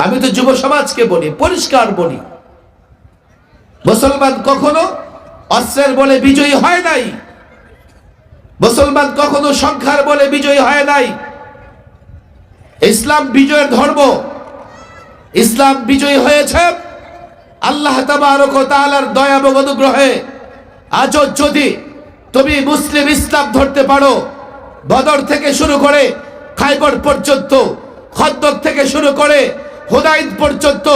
আমি তো যুব সমাজকে বলি, পরিষ্কার বলি, মুসলমান কখনো অস্ত্রের বলে বিজয়ী হয় নাই, মুসলমান কখনো সংখ্যার বলে বিজয়ী হয় নাই। ইসলাম বিজয়ের ধর্ম। ইসলাম বিজয়ী হয়েছে আল্লাহ তাবারক ওয়া তাআলার দয়া এবং অনুগ্রহে। আজও যদি তুমি মুসলিম ইসলাম ধরতে পারো, বদর থেকে শুরু করে খাইবর পর্যন্ত, খন্দক থেকে শুরু করে হুনাইন পর্যন্ত,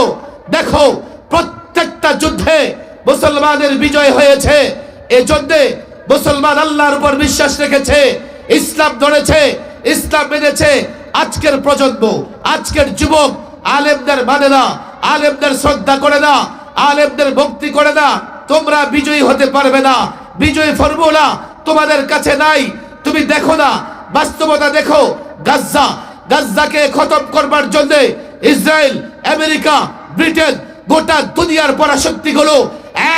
দেখো প্রত্যেকটা যুদ্ধে মুসলমানের বিজয় হয়েছে। এজন্য মুসলমান আল্লাহর উপর বিশ্বাস রেখেছে, ইসলাম ধরেছে, ইসলাম মেনেছে। আজকের প্রজন্ম, আজকের যুবক আলেমদের মানে না, আলেমদের শ্রদ্ধা করে না, আলেমদের ভক্তি করে না। তোমরা বিজয়ী হতে পারবে না। বিজয়ী ফর্মুলা তোমাদের কাছে নাই। তুমি দেখো না, বাস্তবতা দেখো। গাজ্জাকে খতম করবার জন্য ইসরায়েল, আমেরিকা, ব্রিটেন, গোটা দুনিয়ার পরাশক্তিগুলো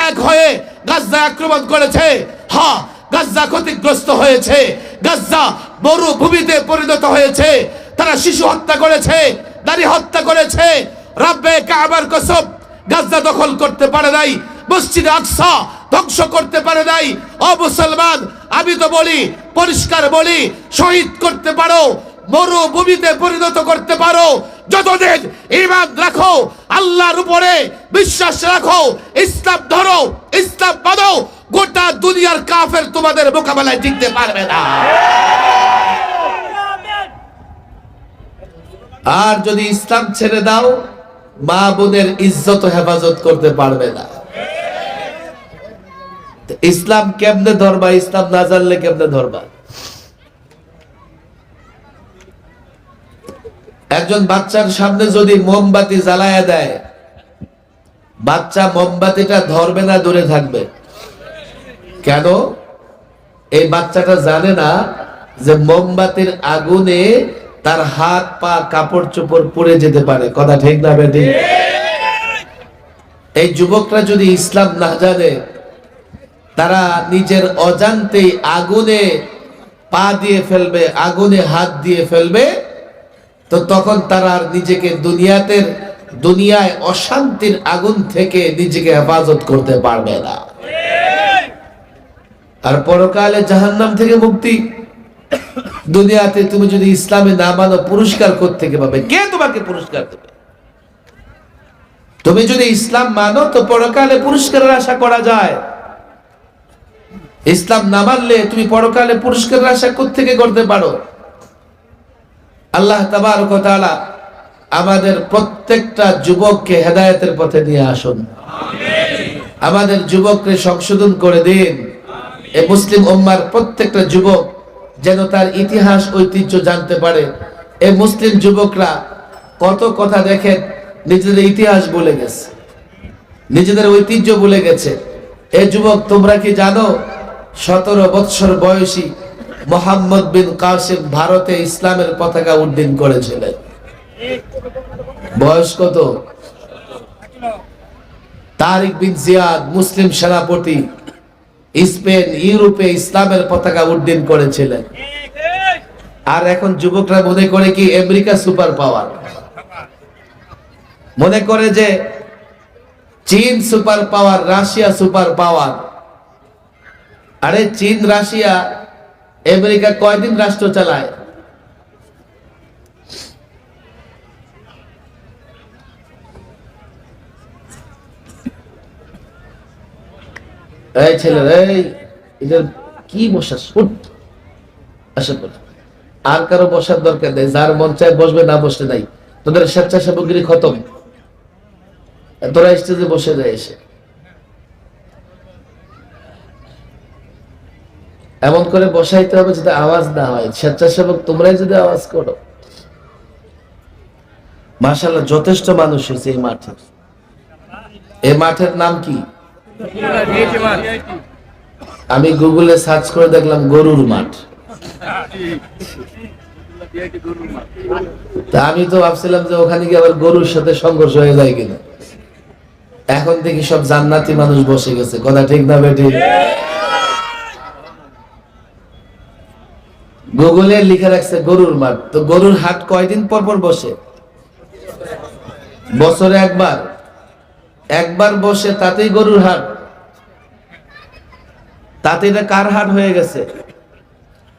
এক হয়ে গাজ্জা আক্রমণ করেছে। হ্যাঁ, গাজ্জা ক্ষতিগ্রস্ত হয়েছে, গাজ্জা মরুভূমিতে পরিণত হয়েছে। তারা শিশু হত্যা করেছে, নারী হত্যা করেছে। রব্বে কাবার কসম, গাজ্জা দখল করতে পারে নাই, মসজিদে আকসা ধ্বংস করতে পারে নাই। ও মুসলমান, আমি তো বলি, পরিষ্কার বলি, শহীদ করতে পারো, মরুভূমিতে পরিণত করতে পারো। যতদিন ঈমান রাখো, আল্লাহর উপরে বিশ্বাস রাখো, ইসলাম ধরো, ইসলাম মানো, গোটা দুনিয়ার কাফের তোমাদের মোকাবেলায় টিকতে পারবে না। আর যদি ইসলাম ছেড়ে দাও, মা বোনের ইজ্জত হেফাজত করতে পারবে না। ইসলাম কেমনে ধরবা? ইসলাম না জানলে কেমনে ধরবা? একজন বাচ্চার সামনে যদি মোমবাতি জ্বালায়া দেয়, বাচ্চা মোমবাতিটা ধরবে না, দূরে থাকবে। কেন? এই বাচ্চাটা জানে না যে মোমবাতির আগুনে তার হাত পা কাপড় চোপড় পুড়ে যেতে পারে। কথা ঠিক না বেটি? এই যুবকরা যদি ইসলাম না জানে, তারা নিজের অজান্তেই আগুনে পা দিয়ে ফেলবে, আগুনে হাত দিয়ে ফেলবে। তো তখন তারা আর নিজেকে দুনিয়ায় অশান্তির আগুন থেকে নিজেকে হেফাজত করতে পারবে না। আর পরকালে জাহান্নাম থেকে মুক্তি। দুনিয়াতে তুমি যদি ইসলামে না মানো, পুরস্কার কোত্থেকে পাবে? কে তোমাকে পুরস্কার দেবে? তুমি যদি ইসলাম মানো তো পরকালে পুরস্কারের আশা করা যায়। ইসলাম না মানলে তুমি পরকালে পুরস্কারের আশা কোত্থেকে করতে পারো? আল্লাহ তাবারক ওয়া তাআলা আমাদের প্রত্যেকটা যুবককে হেদায়েতের পথে নিয়ে আসুন। আমাদের যুবককে সংশোধন করে দিন। এই মুসলিম উম্মার প্রত্যেকটা যুবক যেন তার ইতিহাস ঐতিহ্য জানতে পারে। এই মুসলিম যুবকরা কত কথা দেখেন, নিজেদের ইতিহাস ভুলে গেছে, নিজেদের ঐতিহ্য ভুলে গেছে। এই যুবক, তোমরা কি জানো 17 বৎসর বয়সী মোহাম্মদ বিন কাসিম ভারতে ইসলামের পতাকা উড্ডীন করেছিলেন? বয়স কত? তারিক বিন জিয়াদ মুসলিম সেনাপতি স্পেন, ইউরোপে ইসলামের পতাকা উড্ডীন করেছিলেন। আর এখন যুবকরা মনে করে কি আমেরিকা সুপার পাওয়ার, মনে করে যে চীন super power, Russia super power. আরে চীন, রাশিয়া, আমেরিকা কয়দিন রাষ্ট্র চালায়? এই ছেলে, এই এদের কি বসাস? আশা করি আর কারো বসার দরকার নেই। যার মন চায় বসবে, না বসলে নাই। তোদের স্বেচ্ছাসেবকগিরি খতম। তোরা স্টেজে বসে যায় এসে। এমন করে বসাইতে হবে যাতে আওয়াজ না হয়। স্বেচ্ছাসেবক তোমরাই যদি আওয়াজ করো। মাশাআল্লাহ, যথেষ্ট মানুষ হয়েছে এই মাঠে। এই মাঠের নাম কি? আমি গুগলে সার্চ করে দেখলাম গরুর মাঠ। তা আমি তো ভাবছিলাম যে ওখানে গিয়ে আবার গরুর সাথে সংঘর্ষ হয়ে যায় কিনা। এখন দেখি সব জান্নাতি মানুষ বসে গেছে। কথা ঠিক না বেটি? গুগলে লিখে রাখছে গরুর মাঠ। তো গরুর হাট কয়দিন পর পর বসে? বছরে একবার, একবার বসে তাতেই গরুর হাট, তাতে এটা কার হাট হয়ে গেছে?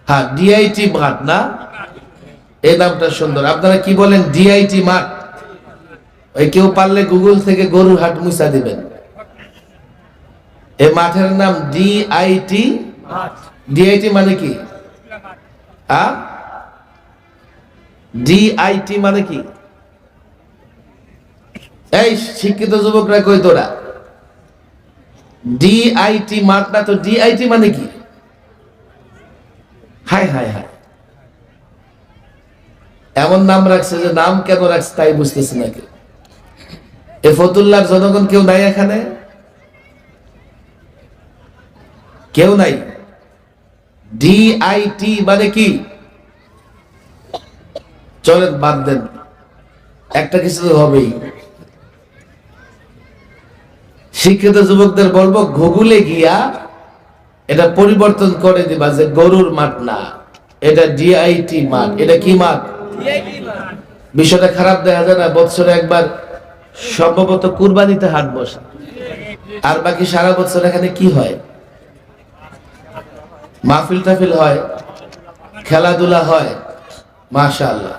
হ্যাঁ, ডিআইটি মাঠ না? এই নামটা সুন্দর। আপনারা কি বলেন? ডিআইটি মাঠ। ওই কেউ পারলে গুগল থেকে গরুর হাট মুছা দিবেন। এই মাঠের নাম ডিআইটি। ডিআইটি মানে কি? ডিআইটি মানে কি? এই শিক্ষিত যুবকরা কই তোরা? ডিআইটি মাঠ না তো ডিআইটি মানে কি? হায় হায় হায়, এমন নাম রাখছে যে নাম কেন রাখছে তাই বুঝতেছি নাকি। এ ফতুল্লার জনগণ কেউ নাই এখানে? কেউ নাই? ডিআইটি মানে কি? চলেন বাদ দেন, একটা কিছু তো হবেই। শিক্ষিত যুবকদের বলবো গুগলে গিয়া এটা পরিবর্তন করে দিবা যে গরুর মাঠ না, এটা ডিআইটি মাঠ। এটা কি মাঠ? বিষয়টা খারাপ দেখা যায় না? বছরে একবার সম্ভবত কুরবানিতে হাট বসে, আর বাকি সারা বছর এখানে কি হয়? মাহফিল টাফিল হয়, খেলাধুলা হয়। মাশাআল্লাহ,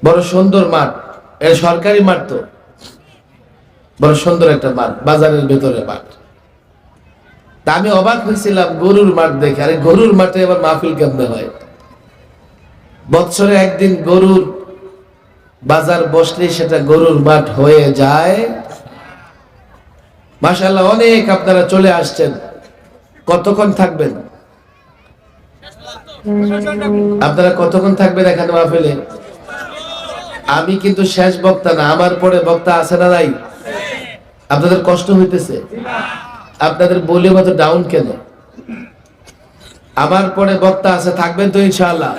বড় সুন্দর মাঠ। এটা সরকারি মাঠ তো, বড় সুন্দর একটা মাঠ, বাজারের ভেতরে মাঠ। তা আমি অবাক হয়েছিলাম গরুর মাঠ দেখে। আরে গরুর মাঠে আবার মাহফিল কেমনে হয়? বছরে একদিন গরুর বাজার বসলে সেটা গরুর মাঠ হয়ে যায়। মাশাআল্লাহ, অনেক আপনারা চলে আসছেন। কতক্ষণ থাকবেন আপনারা? কতক্ষণ থাকবেন এখানে মাহফিলে? আমি কিন্তু শেষ বক্তা না, আমার পরে বক্তা আছে না নাই? আপনাদের কষ্ট হইতেছে? আপনাদের বলে মতো ডাউন কেন? আমার পরে বক্তা আছে, থাকবেন তো ইনশাআল্লাহ?